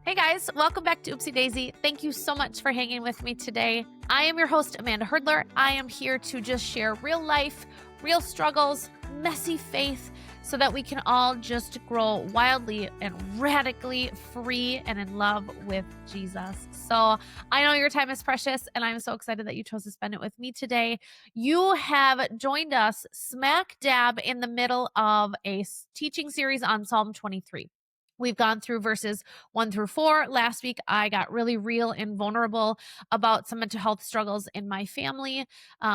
Hey guys, welcome back to Oopsy Daisy. Thank you so much for hanging with me today. I am your host, Amanda Herdler. I am here to just share real life, real struggles, messy faith, so that we can all just grow wildly and radically free and in love with Jesus. So I know your time is precious, and I'm so excited that you chose to spend it with me today. You have joined us smack dab in the middle of a teaching series on Psalm 23. We've gone through verses 1 through 4. Last week, I got really real and vulnerable about some mental health struggles in my family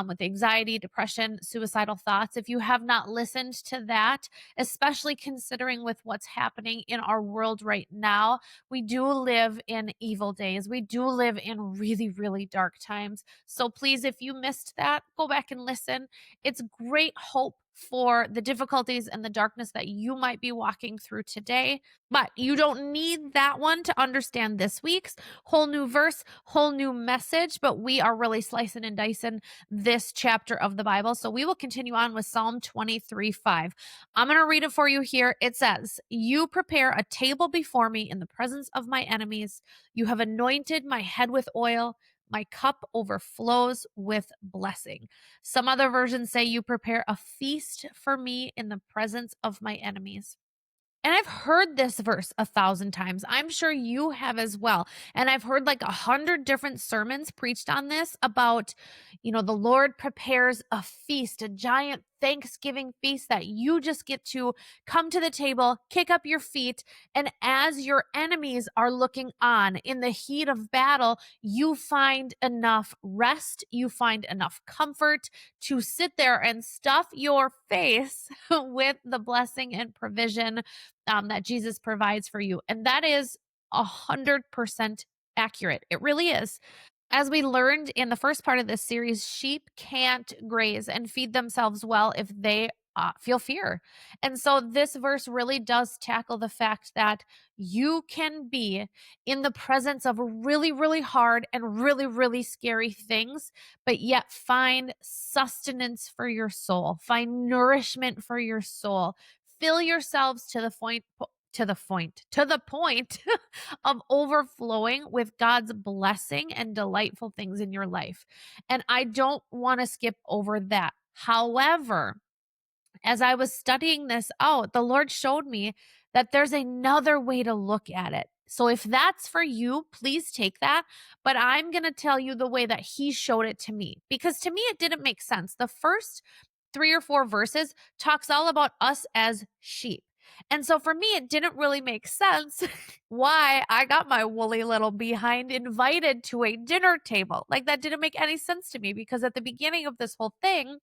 with anxiety, depression, suicidal thoughts. If you have not listened to that, especially considering with what's happening in our world right now, we do live in evil days. We do live in really, really dark times. So please, if you missed that, go back and listen. It's great hope for the difficulties and the darkness that you might be walking through today. But you don't need that one to understand this week's whole new verse, whole new message. But we are really slicing and dicing this chapter of the Bible. So we will continue on with Psalm 23:5. I'm going to read it for you here. It says, "You prepare a table before me in the presence of my enemies. You have anointed my head with oil. My cup overflows with blessing." Some other versions say, "You prepare a feast for me in the presence of my enemies." And I've heard this verse 1,000 times. I'm sure you have as well. And I've heard like 100 different sermons preached on this about, the Lord prepares a feast, a giant Thanksgiving feast that you just get to come to the table, kick up your feet, and as your enemies are looking on in the heat of battle, you find enough rest, you find enough comfort to sit there and stuff your face with the blessing and provision that Jesus provides for you. And that is 100% accurate. It really is. As we learned in the first part of this series, sheep can't graze and feed themselves well if they feel fear. And so this verse really does tackle the fact that you can be in the presence of really, really hard and really, really scary things, but yet find sustenance for your soul, find nourishment for your soul. Fill yourselves to the point of overflowing with God's blessing and delightful things in your life. And I don't want to skip over that. However, as I was studying this out, the Lord showed me that there's another way to look at it. So if that's for you, please take that. But I'm going to tell you the way that He showed it to me, because to me, it didn't make sense. The first 3 or 4 verses talks all about us as sheep. And so for me, it didn't really make sense why I got my woolly little behind invited to a dinner table. Like, that didn't make any sense to me, because at the beginning of this whole thing,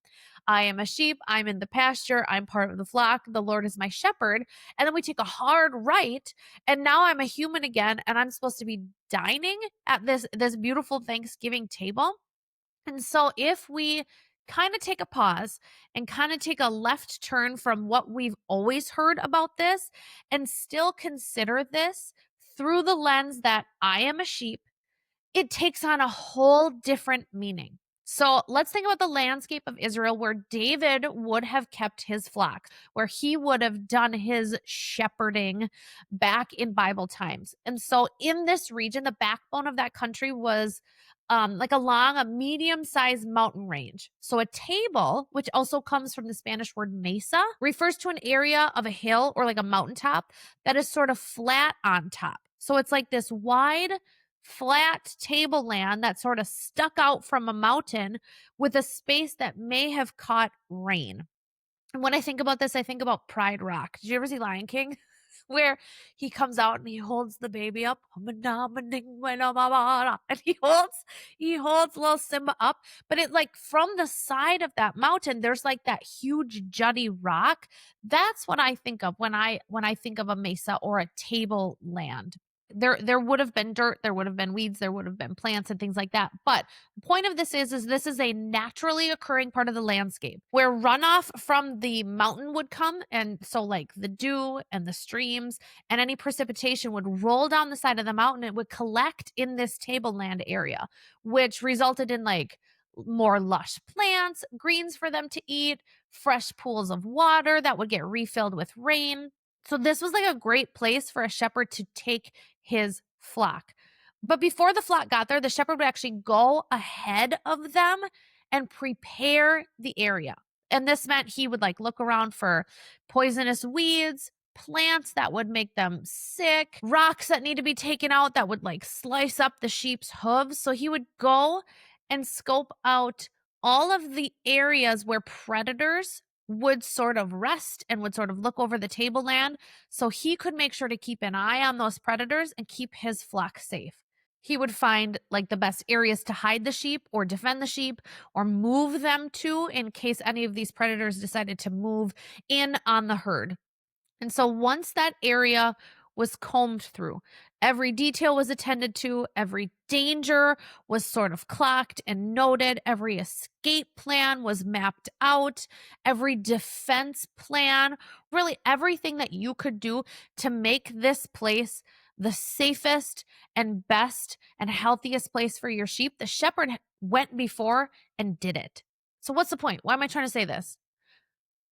I am a sheep, I'm in the pasture, I'm part of the flock, the Lord is my shepherd. And then we take a hard right, and now I'm a human again, and I'm supposed to be dining at this beautiful Thanksgiving table. And so if we kind of take a pause and kind of take a left turn from what we've always heard about this and still consider this through the lens that I am a sheep, it takes on a whole different meaning. So let's think about the landscape of Israel where David would have kept his flock, where he would have done his shepherding back in Bible times. And so in this region, the backbone of that country was like along a medium-sized mountain range. So a table, which also comes from the Spanish word mesa, refers to an area of a hill or like a mountaintop that is sort of flat on top. So it's like this wide, flat tableland that sort of stuck out from a mountain with a space that may have caught rain. And when I think about this, I think about Pride Rock. Did you ever see Lion King? Where he comes out and he holds the baby up, and he holds little Simba up. But it, like, from the side of that mountain, there's like that huge jutty rock. That's what I think of when I think of a mesa or a tableland. There would have been dirt, there would have been weeds, there would have been plants and things like that. But the point of this is this is a naturally occurring part of the landscape where runoff from the mountain would come. And so like the dew and the streams and any precipitation would roll down the side of the mountain. It would collect in this tableland area, which resulted in like more lush plants, greens for them to eat, fresh pools of water that would get refilled with rain. So this was like a great place for a shepherd to take his flock. But before the flock got there, the shepherd would actually go ahead of them and prepare the area. And this meant he would like look around for poisonous weeds, plants that would make them sick, rocks that need to be taken out that would like slice up the sheep's hooves. So he would go and scope out all of the areas where predators would sort of rest and would sort of look over the tableland so he could make sure to keep an eye on those predators and keep his flock safe. He would find like the best areas to hide the sheep or defend the sheep or move them to in case any of these predators decided to move in on the herd. And so once that area was combed through, every detail was attended to, every danger was sort of clocked and noted, every escape plan was mapped out, every defense plan, really everything that you could do to make this place the safest and best and healthiest place for your sheep. The shepherd went before and did it. So what's the point? Why am I trying to say this?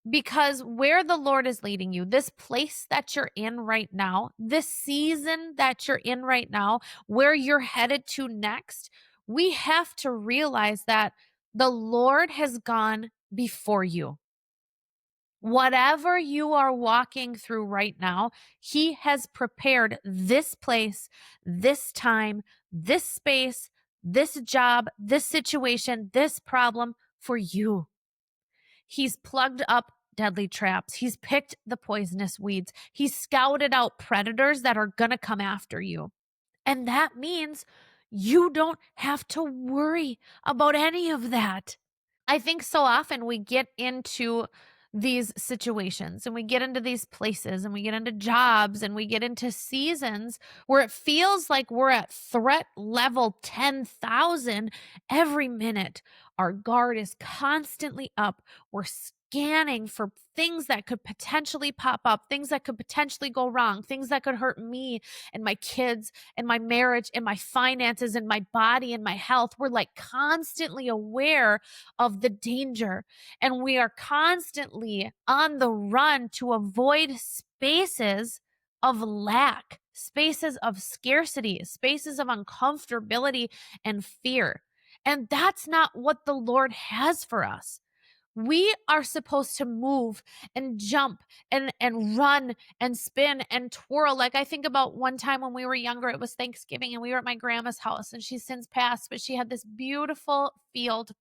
Because where the Lord is leading you, this place that you're in right now, this season that you're in right now, where you're headed to next, we have to realize that the Lord has gone before you. Whatever you are walking through right now, He has prepared this place, this time, this space, this job, this situation, this problem for you. He's plugged up deadly traps. He's picked the poisonous weeds. He's scouted out predators that are going to come after you. And that means you don't have to worry about any of that. I think so often we get into these situations and we get into these places and we get into jobs and we get into seasons where it feels like we're at threat level 10,000 every minute. Our guard is constantly up. We're scanning for things that could potentially pop up, things that could potentially go wrong, things that could hurt me and my kids and my marriage and my finances and my body and my health. We're like constantly aware of the danger, and we are constantly on the run to avoid spaces of lack, spaces of scarcity, spaces of uncomfortability and fear. And that's not what the Lord has for us. We are supposed to move and jump and run and spin and twirl. Like I think about one time when we were younger, it was Thanksgiving and we were at my grandma's house, and she's since passed, but she had this beautiful field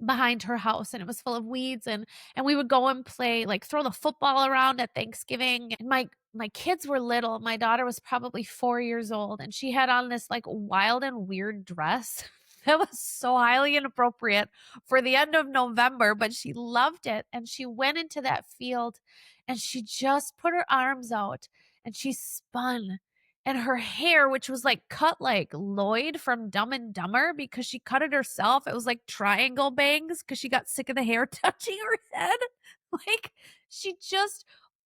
behind her house, and it was full of weeds, and we would go and play, like throw the football around at Thanksgiving. And my kids were little. My daughter was probably 4 years old, and she had on this like wild and weird dress that was so highly inappropriate for the end of November, but she loved it. And she went into that field and she just put her arms out and she spun. And her hair, which was like cut like Lloyd from Dumb and Dumber because she cut it herself. It was like triangle bangs because she got sick of the hair touching her head. Like she just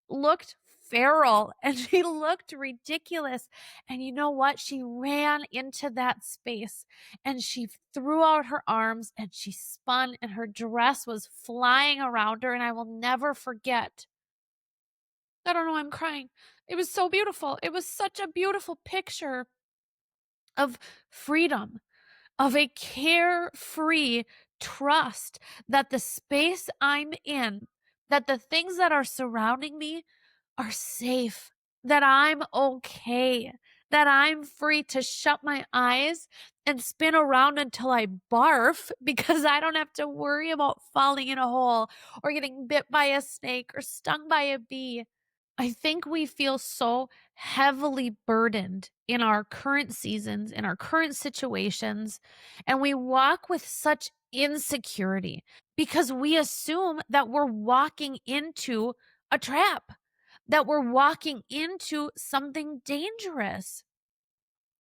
looked feral and she looked ridiculous. And you know what? She ran into that space and she threw out her arms and she spun, and her dress was flying around her. And I will never forget. I don't know, I'm crying. It was so beautiful. It was such a beautiful picture of freedom, of a carefree trust that the space I'm in, that the things that are surrounding me are safe, that I'm okay, that I'm free to shut my eyes and spin around until I barf because I don't have to worry about falling in a hole or getting bit by a snake or stung by a bee. I think we feel so heavily burdened in our current seasons, in our current situations, and we walk with such insecurity because we assume that we're walking into a trap, that we're walking into something dangerous.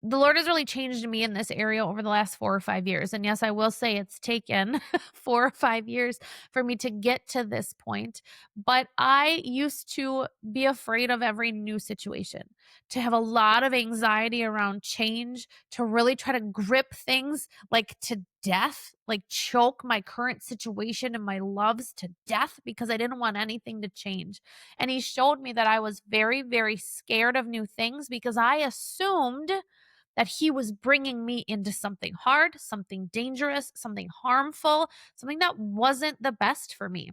The Lord has really changed me in this area over the last 4 or 5 years. And yes, I will say it's taken 4 or 5 years for me to get to this point. But I used to be afraid of every new situation, to have a lot of anxiety around change, to really try to grip things like to death, like choke my current situation and my loves to death because I didn't want anything to change. And he showed me that I was very, very scared of new things because I assumed that he was bringing me into something hard, something dangerous, something harmful, something that wasn't the best for me.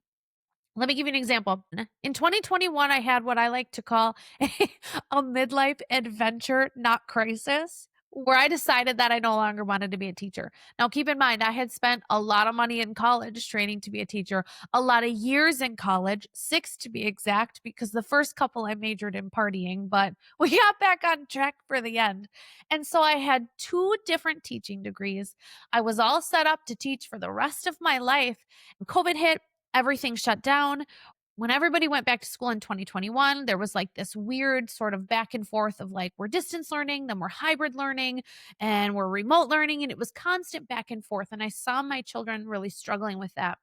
Let me give you an example. In 2021, I had what I like to call a midlife adventure, not crisis, where I decided that I no longer wanted to be a teacher. Now, keep in mind, I had spent a lot of money in college training to be a teacher, a lot of years in college, 6 to be exact, because the first couple I majored in partying, but we got back on track for the end. And so I had 2 different teaching degrees. I was all set up to teach for the rest of my life. COVID hit, everything shut down. When everybody went back to school in 2021, there was like this weird sort of back and forth of like, we're distance learning, then we're hybrid learning, and we're remote learning. And it was constant back and forth. And I saw my children really struggling with that.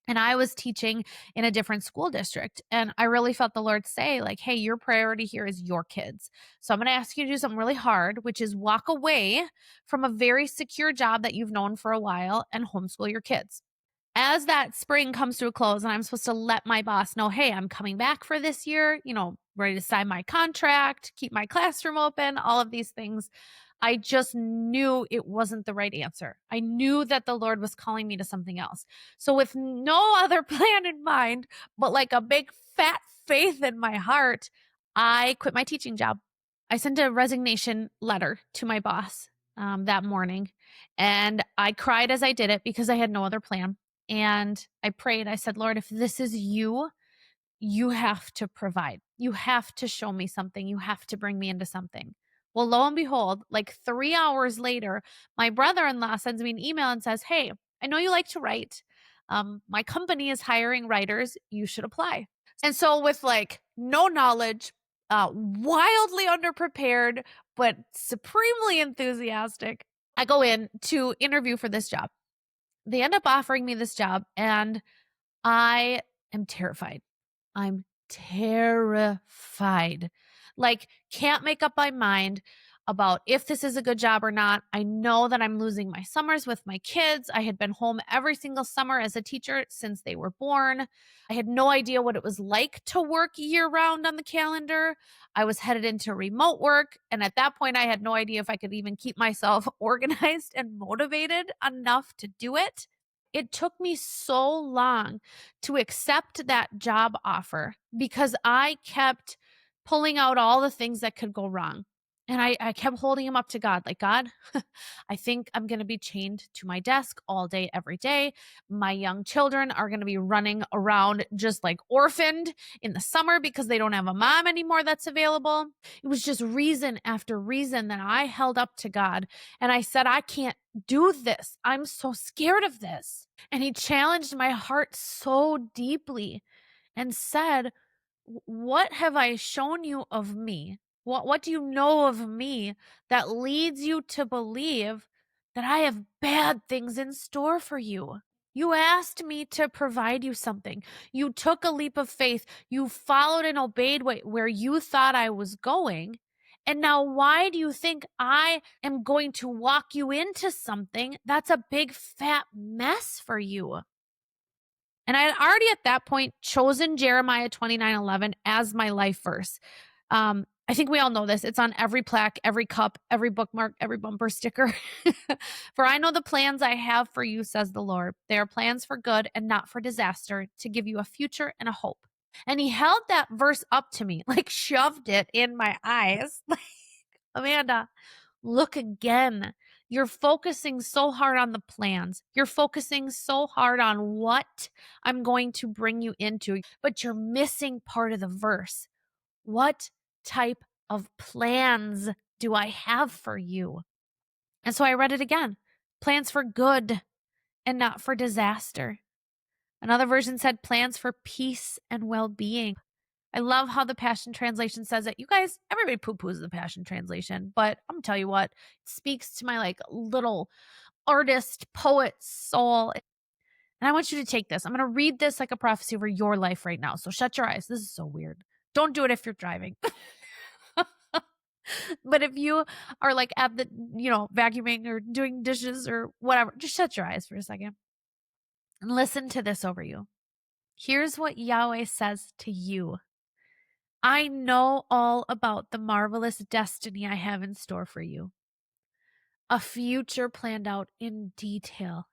And I was teaching in a different school district. And I really felt the Lord say, like, hey, your priority here is your kids. So I'm going to ask you to do something really hard, which is walk away from a very secure job that you've known for a while and homeschool your kids. As that spring comes to a close and I'm supposed to let my boss know, hey, I'm coming back for this year, ready to sign my contract, keep my classroom open, all of these things. I just knew it wasn't the right answer. I knew that the Lord was calling me to something else. So, with no other plan in mind, but like a big fat faith in my heart, I quit my teaching job. I sent a resignation letter to my boss that morning, and I cried as I did it because I had no other plan. And I prayed. I said, Lord, if this is you, you have to provide. You have to show me something. You have to bring me into something. Well, lo and behold, like 3 hours later, my brother in law sends me an email and says, hey, I know you like to write. My company is hiring writers. You should apply. And so, with like no knowledge, wildly underprepared, but supremely enthusiastic, I go in to interview for this job. They end up offering me this job, and I am terrified. I'm terrified. Like, can't make up my mind about if this is a good job or not. I know that I'm losing my summers with my kids. I had been home every single summer as a teacher since they were born. I had no idea what it was like to work year round on the calendar. I was headed into remote work. And at that point, I had no idea if I could even keep myself organized and motivated enough to do it. It took me so long to accept that job offer because I kept pulling out all the things that could go wrong. And I kept holding them up to God, like, God, I think I'm going to be chained to my desk all day, every day. My young children are going to be running around just like orphaned in the summer because they don't have a mom anymore that's available. It was just reason after reason that I held up to God. And I said, I can't do this. I'm so scared of this. And he challenged my heart so deeply and said, what have I shown you of me? What do you know of me that leads you to believe that I have bad things in store for you? You asked me to provide you something. You took a leap of faith. You followed and obeyed where you thought I was going. And now, why do you think I am going to walk you into something that's a big fat mess for you? And I had already at that point chosen Jeremiah 29:11 as my life verse. I think we all know this. It's on every plaque, every cup, every bookmark, every bumper sticker. For I know the plans I have for you, says the Lord. They are plans for good and not for disaster, to give you a future and a hope. And he held that verse up to me, like shoved it in my eyes. Like, Amanda, look again. You're focusing so hard on the plans. You're focusing so hard on what I'm going to bring you into, but you're missing part of the verse. What type of plans do I have for you? And so I read it again. Plans for good and not for disaster. Another version said plans for peace and well-being. I love how the Passion Translation says it. You guys, everybody poo-poos the Passion Translation, but I'm gonna tell you what, it speaks to my like little artist, poet soul. And I want you to take this. I'm gonna read this like a prophecy over your life right now. So shut your eyes. This is so weird. Don't do it if you're driving. But if you are like at the, vacuuming or doing dishes or whatever, just shut your eyes for a second and listen to this over you. Here's what Yahweh says to you. I know all about the marvelous destiny I have in store for you, a future planned out in detail.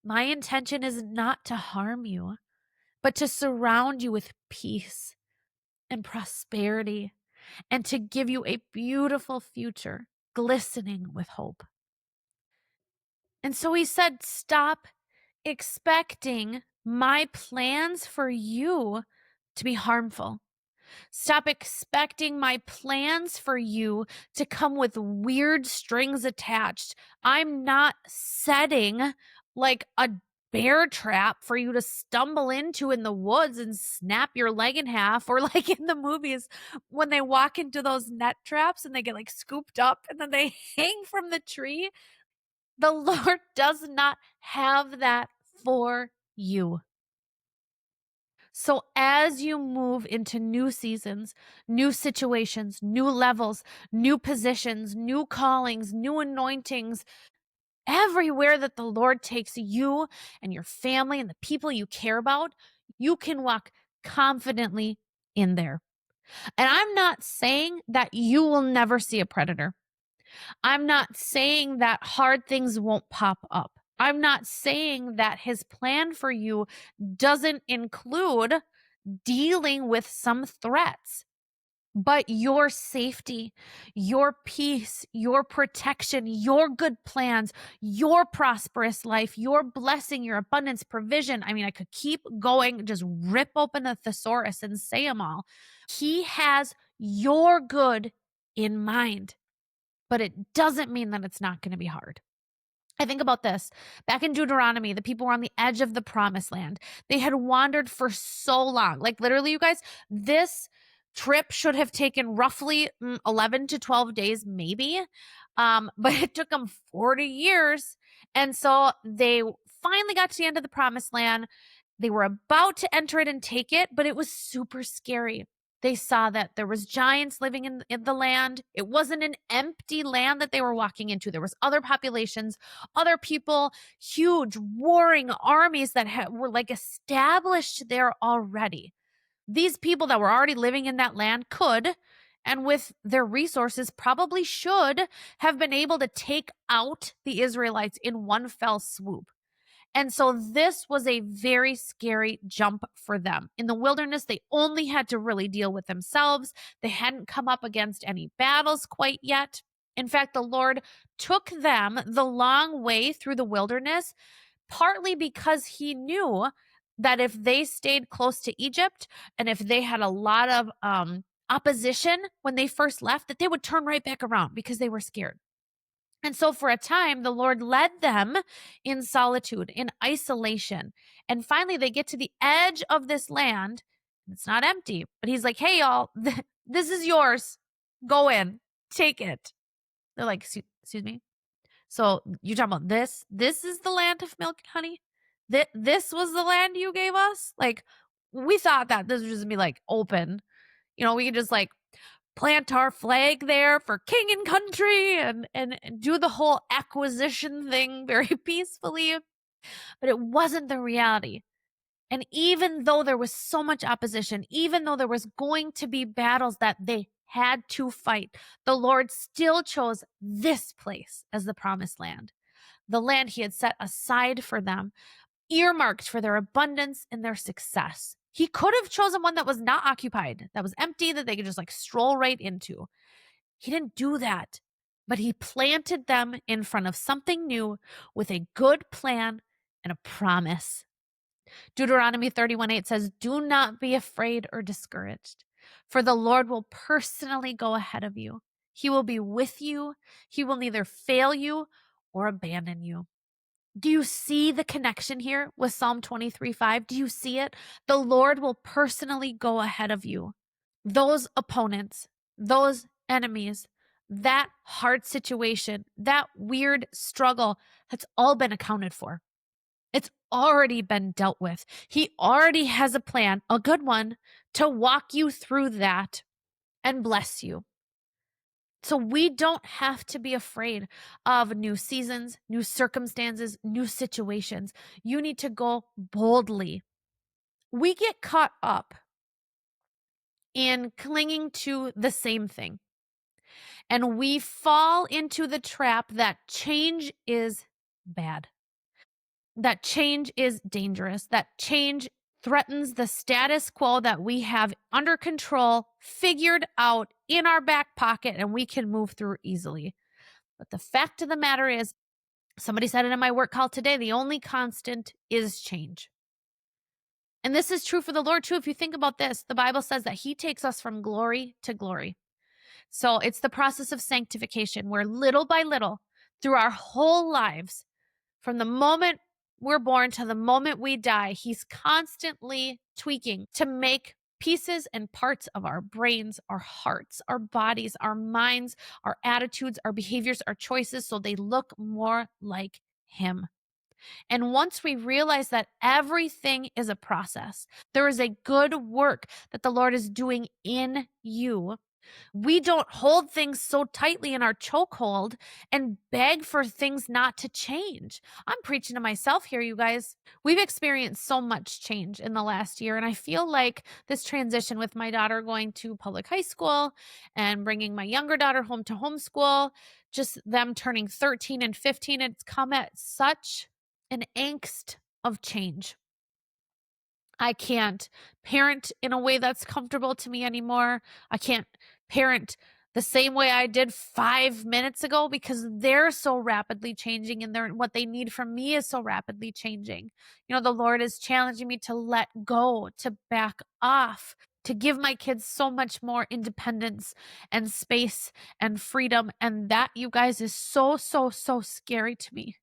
My intention is not to harm you, but to surround you with peace and prosperity and to give you a beautiful future glistening with hope. And so he said, stop expecting my plans for you to be harmful. Stop expecting my plans for you to come with weird strings attached. I'm not setting like a bear trap for you to stumble into in the woods and snap your leg in half, or like in the movies when they walk into those net traps and they get like scooped up and then they hang from the tree. The Lord does not have that for you. So as you move into new seasons, new situations, new levels, new positions, new callings, new anointings, everywhere that the Lord takes you and your family and the people you care about, you can walk confidently in there. And I'm not saying that you will never see a predator. I'm not saying that hard things won't pop up. I'm not saying that his plan for you doesn't include dealing with some threats. But your safety, your peace, your protection, your good plans, your prosperous life, your blessing, your abundance, provision. I mean, I could keep going, just rip open a thesaurus and say them all. He has your good in mind, but it doesn't mean that it's not going to be hard. I think about this. Back in Deuteronomy, the people were on the edge of the promised land. They had wandered for so long. Like literally, you guys, this trip should have taken roughly 11 to 12 days, maybe. But it took them 40 years. And so they finally got to the end of the promised land. They were about to enter it and take it, but it was super scary. They saw that there was giants living in the land. It wasn't an empty land that they were walking into. There was other populations, other people, huge warring armies that were like established there already. These people that were already living in that land could, and with their resources, probably should have been able to take out the Israelites in one fell swoop. And so this was a very scary jump for them. In the wilderness, they only had to really deal with themselves. They hadn't come up against any battles quite yet. In fact, the Lord took them the long way through the wilderness, partly because he knew that if they stayed close to Egypt and if they had a lot of opposition when they first left, that they would turn right back around because they were scared. And so for a time, the Lord led them in solitude, in isolation. And finally, they get to the edge of this land. It's not empty, but he's like, hey, y'all, this is yours. Go in, take it. They're like, excuse me. So you're talking about this? This is the land of milk and honey? This was the land you gave us? Like, we thought that this would just be like open. We could just like plant our flag there for king and country and do the whole acquisition thing very peacefully. But it wasn't the reality. And even though there was so much opposition, even though there was going to be battles that they had to fight, the Lord still chose this place as the promised land, the land he had set aside for them, earmarked for their abundance and their success. He could have chosen one that was not occupied, that was empty, that they could just like stroll right into. He didn't do that, but he planted them in front of something new with a good plan and a promise. Deuteronomy 31:8 says, do not be afraid or discouraged, for the Lord will personally go ahead of you. He will be with you. He will neither fail you or abandon you. Do you see the connection here with Psalm 23:5? Do you see it? The Lord will personally go ahead of you. Those opponents, those enemies, that hard situation, that weird struggle, that's all been accounted for. It's already been dealt with. He already has a plan, a good one, to walk you through that and bless you. So we don't have to be afraid of new seasons, new circumstances, new situations. You need to go boldly. We get caught up in clinging to the same thing. And we fall into the trap that change is bad, that change is dangerous, that change threatens the status quo that we have under control, figured out in our back pocket, and we can move through easily. But the fact of the matter is, somebody said it in my work call today, the only constant is change. And this is true for the Lord too. If you think about this, the Bible says that He takes us from glory to glory. So it's the process of sanctification where little by little, through our whole lives, from the moment we're born to the moment we die, He's constantly tweaking to make pieces and parts of our brains, our hearts, our bodies, our minds, our attitudes, our behaviors, our choices, so they look more like Him. And once we realize that everything is a process, there is a good work that the Lord is doing in you. We don't hold things so tightly in our chokehold and beg for things not to change. I'm preaching to myself here, you guys. We've experienced so much change in the last year, and I feel like this transition with my daughter going to public high school and bringing my younger daughter home to homeschool, just them turning 13 and 15, it's come at such an angst of change. I can't parent in a way that's comfortable to me anymore. I can't parent the same way I did 5 minutes ago because they're so rapidly changing and what they need from me is so rapidly changing. The Lord is challenging me to let go, to back off, to give my kids so much more independence and space and freedom. And that, you guys, is so, so, so scary to me.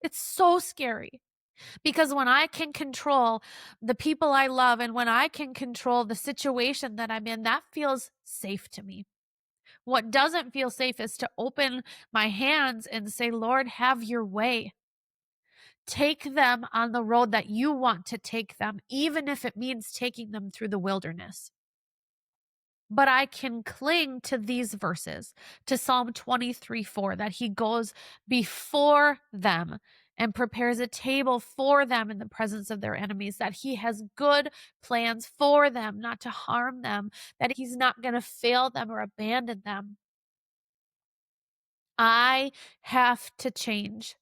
It's so scary. Because when I can control the people I love and when I can control the situation that I'm in, that feels safe to me. What doesn't feel safe is to open my hands and say, Lord, have your way. Take them on the road that you want to take them, even if it means taking them through the wilderness. But I can cling to these verses, to Psalm 23:4, that He goes before them and prepares a table for them in the presence of their enemies, that He has good plans for them, not to harm them, that He's not going to fail them or abandon them. I have to change.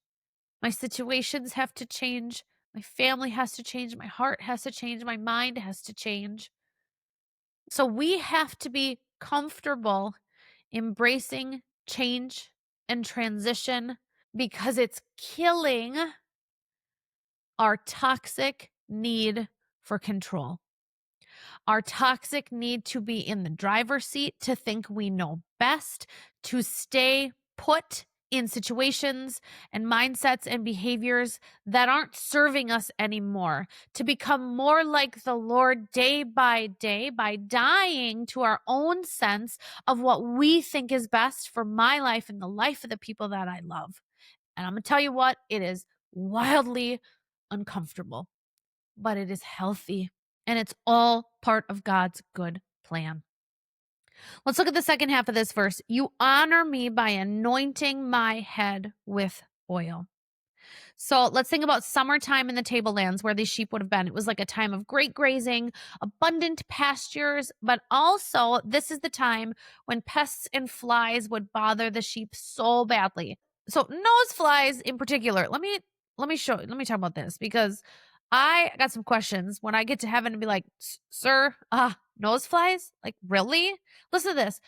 My situations have to change. My family has to change. My heart has to change. My mind has to change. So we have to be comfortable embracing change and transition because it's killing our toxic need for control. Our toxic need to be in the driver's seat, to think we know best, to stay put in situations and mindsets and behaviors that aren't serving us anymore, to become more like the Lord day by day by dying to our own sense of what we think is best for my life and the life of the people that I love. And I'm going to tell you what, it is wildly uncomfortable, but it is healthy. And it's all part of God's good plan. Let's look at the second half of this verse. You honor me by anointing my head with oil. So let's think about summertime in the tablelands where these sheep would have been. It was like a time of great grazing, abundant pastures, but also this is the time when pests and flies would bother the sheep so badly. So nose flies in particular. Let me talk about this because I got some questions when I get to heaven and be like, sir, nose flies? Like, really? Listen to this.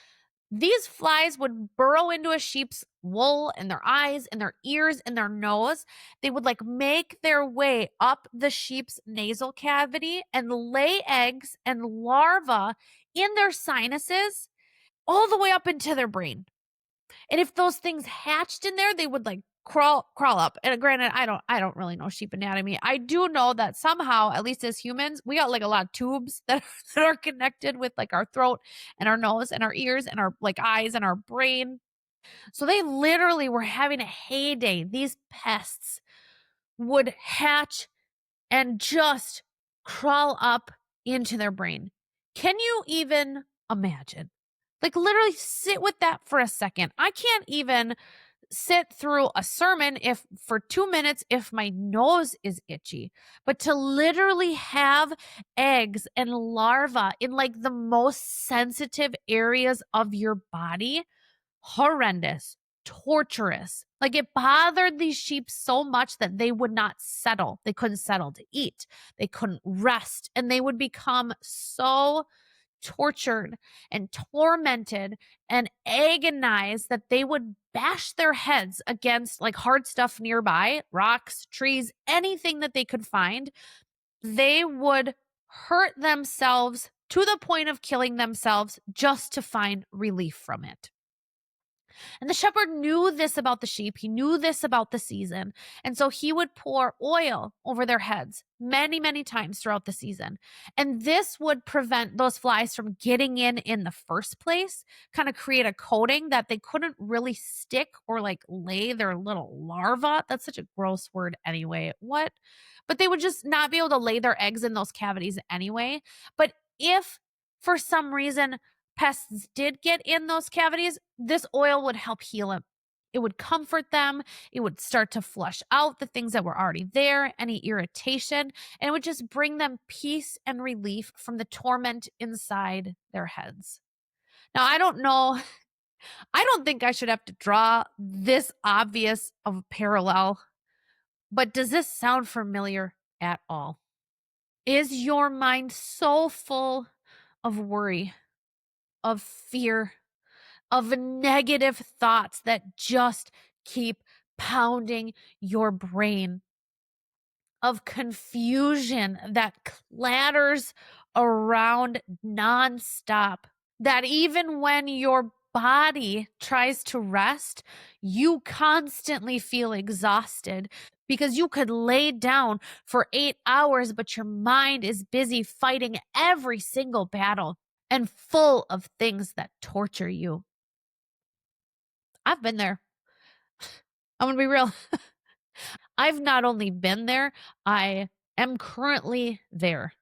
These flies would burrow into a sheep's wool and their eyes and their ears and their nose. They would like make their way up the sheep's nasal cavity and lay eggs and larvae in their sinuses all the way up into their brain. And if those things hatched in there, they would like crawl up. And granted, I don't really know sheep anatomy. I do know that somehow, at least as humans, we got like a lot of tubes that are connected with like our throat and our nose and our ears and our like eyes and our brain. So they literally were having a heyday. These pests would hatch and just crawl up into their brain. Can you even imagine? Like literally sit with that for a second. I can't even sit through a sermon if for 2 minutes if my nose is itchy. But to literally have eggs and larvae in like the most sensitive areas of your body, horrendous, torturous. Like it bothered these sheep so much that they would not settle. They couldn't settle to eat. They couldn't rest, and they would become so tortured and tormented and agonized that they would bash their heads against like hard stuff nearby, rocks, trees, anything that they could find. They would hurt themselves to the point of killing themselves just to find relief from it. And the shepherd knew this about the sheep. He knew this about the season. And so he would pour oil over their heads many, many times throughout the season. And this would prevent those flies from getting in the first place, kind of create a coating that they couldn't really stick or like lay their little larva. That's such a gross word anyway. What? But they would just not be able to lay their eggs in those cavities anyway. But if for some reason pests did get in those cavities, this oil would help heal them. It would comfort them. It would start to flush out the things that were already there, any irritation, and it would just bring them peace and relief from the torment inside their heads. Now, I don't know. I don't think I should have to draw this obvious of a parallel, but does this sound familiar at all? Is your mind so full of worry, of fear, of negative thoughts that just keep pounding your brain, of confusion that clatters around nonstop, that even when your body tries to rest, you constantly feel exhausted because you could lay down for 8 hours, but your mind is busy fighting every single battle and full of things that torture you. I've been there. I'm going to be real. I've not only been there, I am currently there,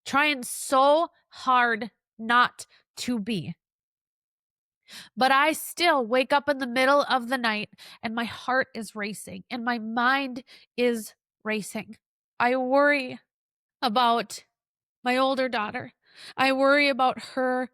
trying so hard not to be. But I still wake up in the middle of the night and my heart is racing and my mind is racing. I worry about my older daughter. I worry about her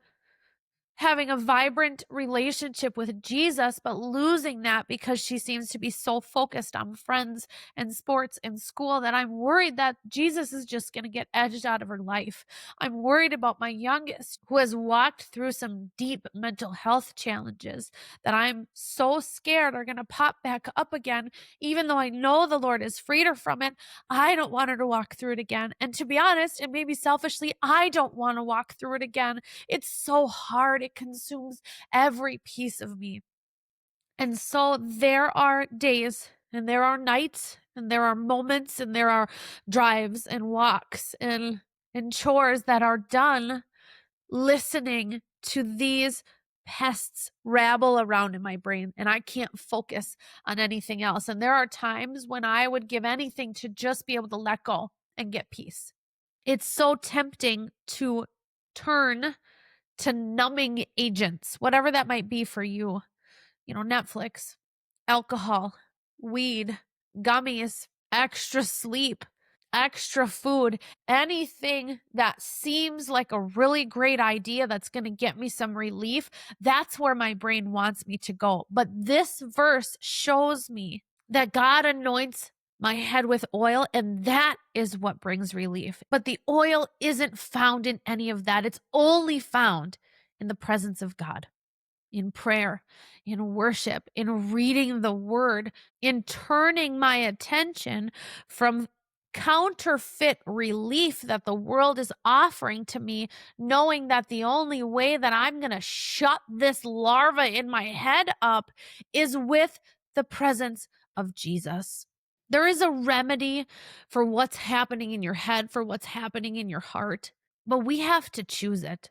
having a vibrant relationship with Jesus, but losing that because she seems to be so focused on friends and sports and school that I'm worried that Jesus is just going to get edged out of her life. I'm worried about my youngest who has walked through some deep mental health challenges that I'm so scared are going to pop back up again. Even though I know the Lord has freed her from it, I don't want her to walk through it again. And to be honest, and maybe selfishly, I don't want to walk through it again. It's so hard. It consumes every piece of me. And so there are days and there are nights and there are moments and there are drives and walks and chores that are done listening to these pests rabble around in my brain, and I can't focus on anything else. And there are times when I would give anything to just be able to let go and get peace. It's so tempting to turn to numbing agents, whatever that might be for you. Netflix, alcohol, weed, gummies, extra sleep, extra food, anything that seems like a really great idea that's going to get me some relief. That's where my brain wants me to go. But this verse shows me that God anoints my head with oil, and that is what brings relief. But the oil isn't found in any of that. It's only found in the presence of God, in prayer, in worship, in reading the word, in turning my attention from counterfeit relief that the world is offering to me, knowing that the only way that I'm going to shut this larva in my head up is with the presence of Jesus. There is a remedy for what's happening in your head, for what's happening in your heart, but we have to choose it.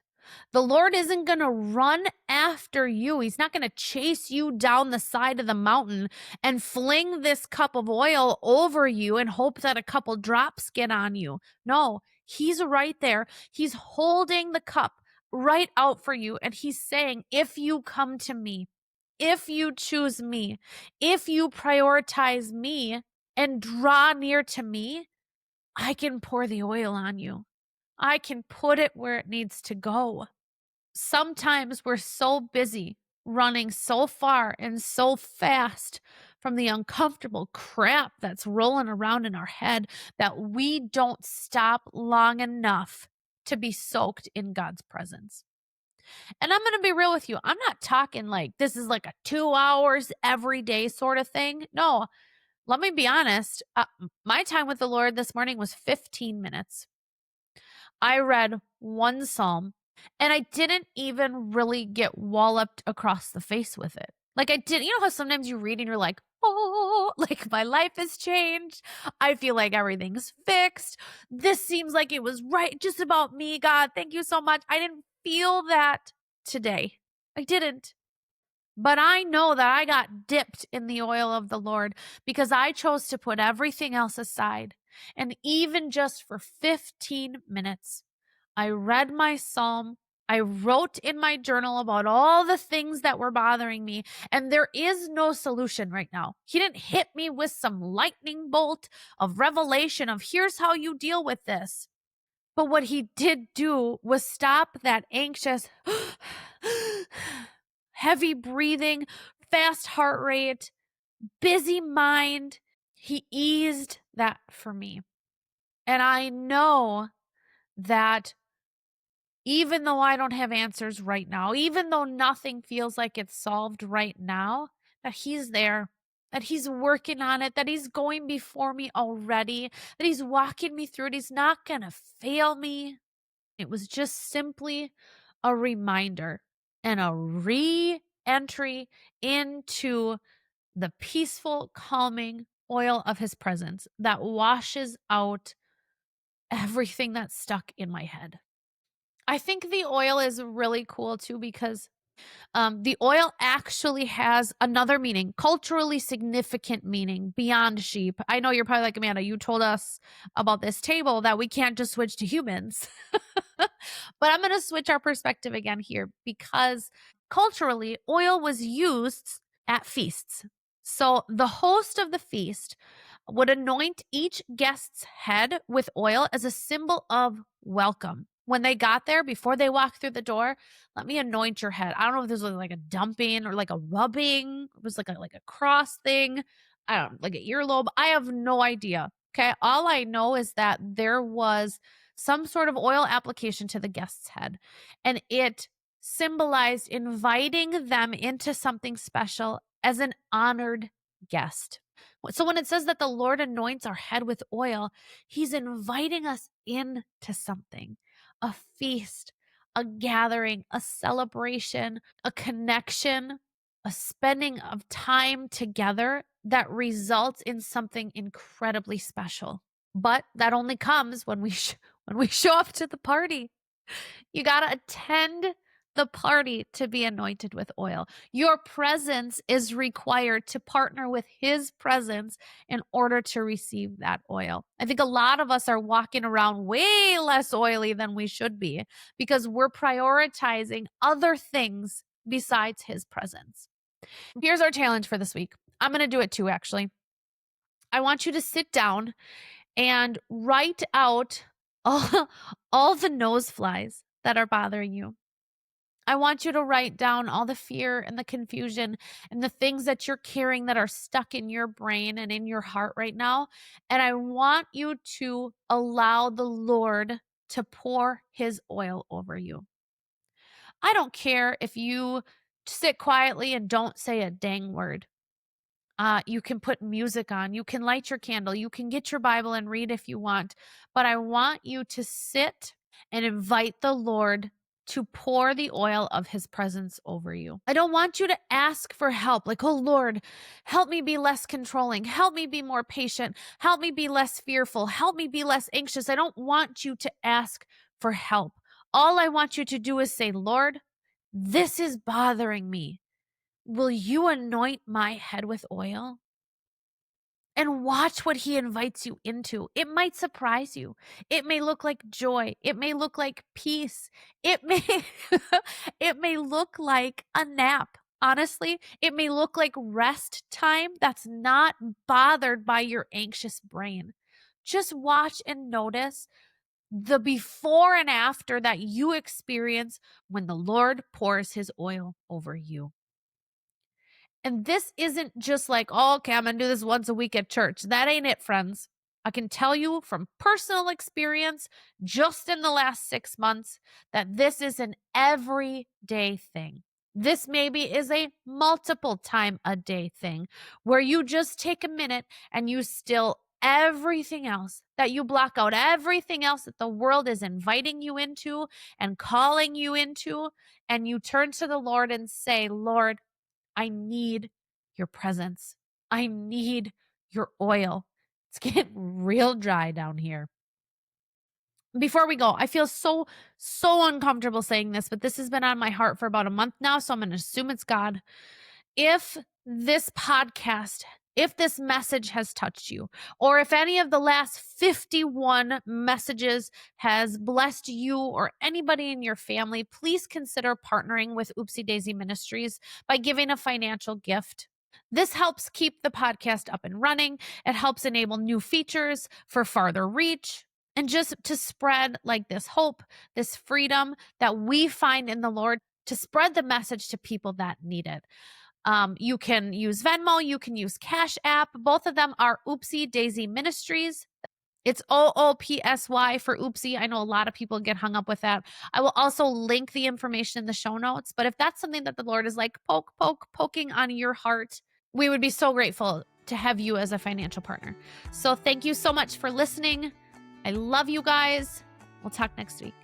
The Lord isn't going to run after you. He's not going to chase you down the side of the mountain and fling this cup of oil over you and hope that a couple drops get on you. No, He's right there. He's holding the cup right out for you. And he's saying, if you come to me, if you choose me, if you prioritize me and draw near to me, I can pour the oil on you. I can put it where it needs to go. Sometimes we're so busy running so far and so fast from the uncomfortable crap that's rolling around in our head that we don't stop long enough to be soaked in God's presence. And I'm going to be real with you. I'm not talking like this is like a 2 hours every day sort of thing. No, let me be honest. My time with the Lord this morning was 15 minutes. I read one psalm and I didn't even really get walloped across the face with it. Like I did, you know how sometimes you read and you're like, oh, like my life has changed. I feel like everything's fixed. This seems like it was right just about me, God. Thank you so much. I didn't feel that today. I didn't. But I know that I got dipped in the oil of the Lord because I chose to put everything else aside. And even just for 15 minutes, I read my psalm. I wrote in my journal about all the things that were bothering me. And there is no solution right now. He didn't hit me with some lightning bolt of revelation of here's how you deal with this. But what he did do was stop that anxious, heavy breathing, fast heart rate, busy mind. He eased that for me. And I know that even though I don't have answers right now, even though nothing feels like it's solved right now, that he's there, that he's working on it, that he's going before me already, that he's walking me through it. He's not going to fail me. It was just simply a reminder and a re-entry into the peaceful, calming oil of his presence that washes out everything that's stuck in my head. I think the oil is really cool too because the oil actually has another meaning, culturally significant meaning beyond sheep. I know you're probably like, Amanda, you told us about this table that we can't just switch to humans. But I'm going to switch our perspective again here because culturally, oil was used at feasts. So the host of the feast would anoint each guest's head with oil as a symbol of welcome. When they got there, before they walked through the door, let me anoint your head. I don't know if this was like a dumping or like a rubbing. It was like a cross thing. I don't know, like an earlobe. I have no idea. Okay. All I know is that there was some sort of oil application to the guest's head, and it symbolized inviting them into something special as an honored guest. So when it says that the Lord anoints our head with oil, he's inviting us into something, a feast, a gathering, a celebration, a connection, a spending of time together that results in something incredibly special. But that only comes when when we show up to the party. You got to attend the party to be anointed with oil. Your presence is required to partner with his presence in order to receive that oil. I think a lot of us are walking around way less oily than we should be because we're prioritizing other things besides his presence. Here's our challenge for this week. I'm going to do it too, actually. I want you to sit down and write out all the nose flies that are bothering you. I want you to write down all the fear and the confusion and the things that you're carrying that are stuck in your brain and in your heart right now. And I want you to allow the Lord to pour his oil over you. I don't care if you sit quietly and don't say a dang word. You can put music on, you can light your candle, you can get your Bible and read if you want. But I want you to sit and invite the Lord to pour the oil of his presence over you. I don't want you to ask for help, like, oh Lord, help me be less controlling, help me be more patient, help me be less fearful, help me be less anxious. I don't want you to ask for help. All I want you to do is say, Lord, this is bothering me. Will you anoint my head with oil? and watch what he invites you into. It might surprise you. It may look like joy. It may look like peace. It may it may look like a nap. Honestly, it may look like rest time that's not bothered by your anxious brain. Just watch and notice the before and after that you experience when the Lord pours his oil over you. And this isn't just like, oh, okay, I'm going to do this once a week at church. That ain't it, friends. I can tell you from personal experience, just in the last 6 months, that this is an everyday thing. This maybe is a multiple time a day thing where you just take a minute and you still everything else, that you block out everything else that the world is inviting you into and calling you into, and you turn to the Lord and say, Lord, I need your presence. I need your oil. It's getting real dry down here. Before we go, I feel so uncomfortable saying this, but this has been on my heart for about a month now, so I'm going to assume it's God. If this podcast, if this message has touched you, or if any of the last 51 messages has blessed you or anybody in your family, please consider partnering with Oopsy Daisy Ministries by giving a financial gift. This helps keep the podcast up and running. It helps enable new features for farther reach, and just to spread like this hope, this freedom that we find in the Lord, to spread the message to people that need it. You can use Venmo, you can use Cash App. Both of them are Oopsy Daisy Ministries. It's OOPSY for Oopsie. I know a lot of people get hung up with that. I will also link the information in the show notes. But if that's something that the Lord is like poking on your heart, we would be so grateful to have you as a financial partner. So thank you so much for listening. I love you guys. We'll talk next week.